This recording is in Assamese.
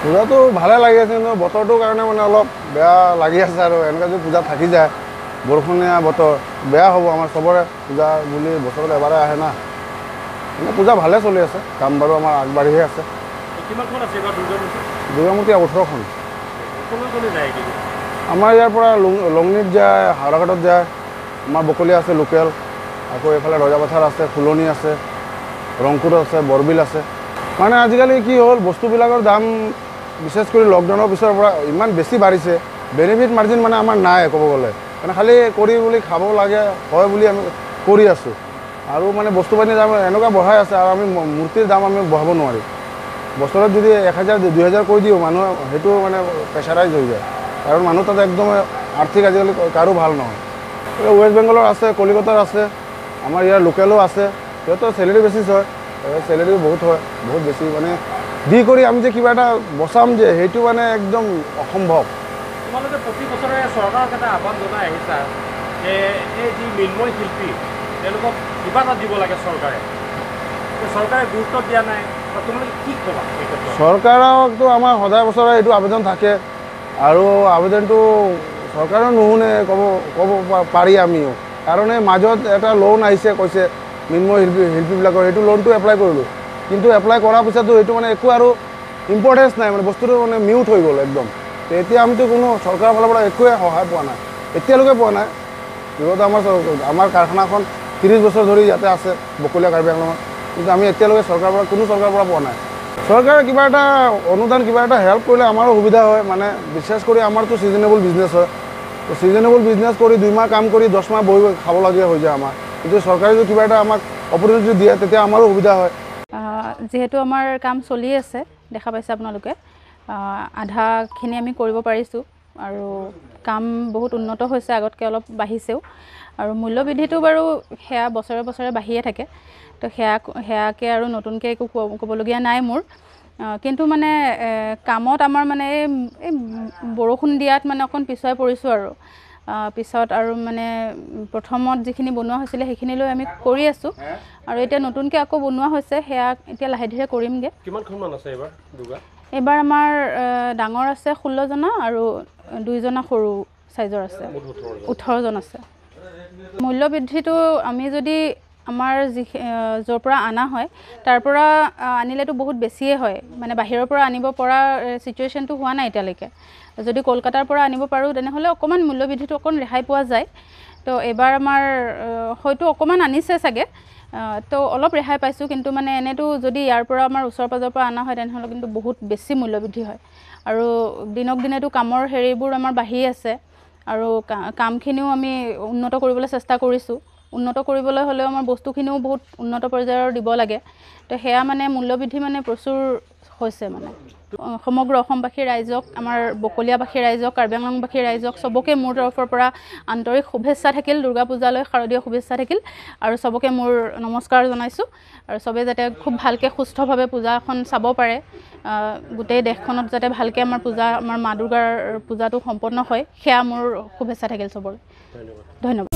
পূজাটো ভালে লাগি আছে, কিন্তু বতৰটোৰ কাৰণে মানে অলপ বেয়া লাগি আছে আৰু এনেকৈ যদি পূজা থাকি যায়, বৰষুণীয়া বতৰ বেয়া হ'ব আমাৰ চবৰে। পূজা বুলি বছৰত এবাৰে আহে না, মানে পূজা ভালে চলি আছে, কাম বাৰু আমাৰ আগবাঢ়িহে আছে। দুৰ্গা মূৰ্তি 18খন। আমাৰ ইয়াৰ পৰা লংনিত যায়, হাওৰাঘাটত যায়, আমাৰ বকলীয়া আছে লোকেল, আকৌ এইফালে ৰজাপথাৰ আছে, ফুলনি আছে, ৰংপুৰ আছে, বৰবিল আছে। মানে আজিকালি কি হ'ল, বস্তুবিলাকৰ দাম বিশেষ কৰি লকডাউনৰ পিছৰ পৰা ইমান বেছি বাঢ়িছে, বেনিফিট মাৰ্জিন মানে আমাৰ নাই ক'ব গ'লে। মানে খালি কৰি বুলি খাব লাগে হয় বুলি আমি কৰি আছোঁ, আৰু মানে বস্তু পাতিৰ দাম এনেকুৱা বঢ়াই আছে, আৰু আমি মূৰ্তিৰ দাম আমি বঢ়াব নোৱাৰিম। বছৰত যদি 1000 2000 কৰি দিওঁ, মানুহ সেইটো মানে প্ৰেছাৰাইজ হৈ যায়, কাৰণ মানুহ তাতে একদম আৰ্থিক আজিকালি কাৰো ভাল নহয়। ৱেষ্ট বেংগলৰ আছে, কলিকতাৰ আছে, আমাৰ ইয়াৰ লোকেলো আছে, সিহঁতৰ চেলেৰি বেছিছ হয়, চেলেৰিও বহুত হয়, বহুত বেছি। মানে দি কৰি আমি যে কিবা এটা বচাম যে, সেইটো মানে একদম অসম্ভৱ। তোমালোকে প্ৰতি বছৰে চৰকাৰক এটা আহ্বান জনাই আহিছা যে এই যি মৃন্ময় শিল্পী তেওঁলোকক কিবা এটা দিব লাগে চৰকাৰে, চৰকাৰে গুৰুত্ব দিয়া নাই, তোমালোকে কি ক'বা? চৰকাৰকতো আমাৰ সদায় বছৰে এইটো আবেদন থাকে, আৰু আবেদনটো চৰকাৰেও নুশুনে ক'ব পাৰি আমিও, কাৰণ এই মাজত এটা লোন আহিছে, কৈছে মৃন্ময় শিল্পীবিলাকৰ, সেইটো লোনটো এপ্লাই কৰিলোঁ, কিন্তু এপ্লাই কৰাৰ পিছতো এইটো মানে একো আৰু ইম্পৰ্টেঞ্চ নাই, মানে বস্তুটো মানে মিউট হৈ গ'ল একদম। এতিয়া আমিতো কোনো চৰকাৰৰ ফালৰ পৰা একোৱে সহায় পোৱা নাই, এতিয়ালৈকে পোৱা নাই। যিহেতু আমাৰ কাৰখানাখন 30 বছৰ ধৰি ইয়াতে আছে, বকলীয়া কাৰ্বি আংলঙত, কিন্তু আমি এতিয়ালৈকে কোনো চৰকাৰৰ পৰা পোৱা নাই। চৰকাৰে কিবা এটা অনুদান, কিবা এটা হেল্প কৰিলে আমাৰো সুবিধা হয়। মানে বিশেষ কৰি আমাৰতো ছিজনেবল বিজনেছ হয়, তো ছিজনেবল বিজনেছ কৰি 2 মাহ কাম কৰি 10 মাহ বহি খাবলগীয়া হৈ যায় আমাৰ। কিন্তু চৰকাৰে যদি কিবা এটা আমাক অপৰচুনিটি দিয়ে, তেতিয়া আমাৰো সুবিধা হয়। যিহেতু আমাৰ কাম চলি আছে, দেখা পাইছে আপোনালোকে, আধাখিনি আমি কৰিব পাৰিছোঁ, আৰু কাম বহুত উন্নত হৈছে, আগতকৈ অলপ বাঢ়িছেও, আৰু মূল্যবৃদ্ধিটো বাৰু সেয়া বছৰে বছৰে বাঢ়িয়ে থাকে, তো সেয়াকে আৰু নতুনকৈ একো ক'বলগীয়া নাই মোৰ। কিন্তু মানে কামত আমাৰ মানে এই বৰষুণ দিয়াত মানে অকণ পিছুৱাই পৰিছোঁ, আৰু পিছত আৰু মানে প্ৰথমত যিখিনি বনোৱা হৈছিলে সেইখিনিলৈ আমি কৰি আছোঁ, আৰু এতিয়া নতুনকৈ আকৌ বনোৱা হৈছে, সেয়া এতিয়া লাহে ধীৰে কৰিমগৈ। কিমানখনমান আছে এইবাৰ দুৰ্গা? এইবাৰ আমাৰ ডাঙৰ আছে 16 জনা, আৰু 2 জনা সৰু চাইজৰ আছে, 18 জন আছে। মূল্যবৃদ্ধিটো আমি যদি আমাৰ য'ৰ পৰা অনা হয় তাৰ পৰা আনিলেতো বহুত বেছিয়ে হয়, মানে বাহিৰৰ পৰা আনিব পৰা চিটুৱেশ্যনটো হোৱা নাই এতিয়ালৈকে। যদি কলকাতাৰ পৰা আনিব পাৰোঁ, তেনেহ'লে অকণমান মূল্যবৃদ্ধিটো অকণ ৰেহাই পোৱা যায়। তো এইবাৰ আমাৰ হয়তো অকণমান আনিছে চাগে, তো অলপ ৰেহাই পাইছোঁ, কিন্তু মানে এনেতো যদি ইয়াৰ পৰা আমাৰ ওচৰ পাজৰ পৰা অনা হয়, তেনেহ'লে কিন্তু বহুত বেছি মূল্যবৃদ্ধি হয়, আৰু দিনক দিনেতো কামৰ হেৰিবোৰ আমাৰ বাঢ়ি আছে, আৰু কামখিনিও আমি উন্নত কৰিবলৈ চেষ্টা কৰিছোঁ। উন্নত কৰিবলৈ হ'লেও আমাৰ বস্তুখিনিও বহুত উন্নত পৰ্যায়ৰ দিব লাগে, তো সেয়া মানে মূল্যবৃদ্ধি মানে প্ৰচুৰ হৈছে। মানে সমগ্ৰ অসমবাসী ৰাইজক, আমাৰ বকলীয়াবাসী ৰাইজক, কাৰ্বি আংলংবাসী ৰাইজক, চবকে মোৰ তৰফৰ পৰা আন্তৰিক শুভেচ্ছা থাকিল, দুৰ্গা পূজালৈ শাৰদীয় শুভেচ্ছা থাকিল, আৰু চবকে মোৰ নমস্কাৰ জনাইছোঁ, আৰু চবে যাতে খুব ভালকৈ সুস্থভাৱে পূজাখন চাব পাৰে, গোটেই দেশখনত যাতে ভালকৈ আমাৰ মা দুৰ্গাৰ পূজাটো সম্পন্ন হয়, সেয়া মোৰ শুভেচ্ছা থাকিল চবৰে। ধন্যবাদ।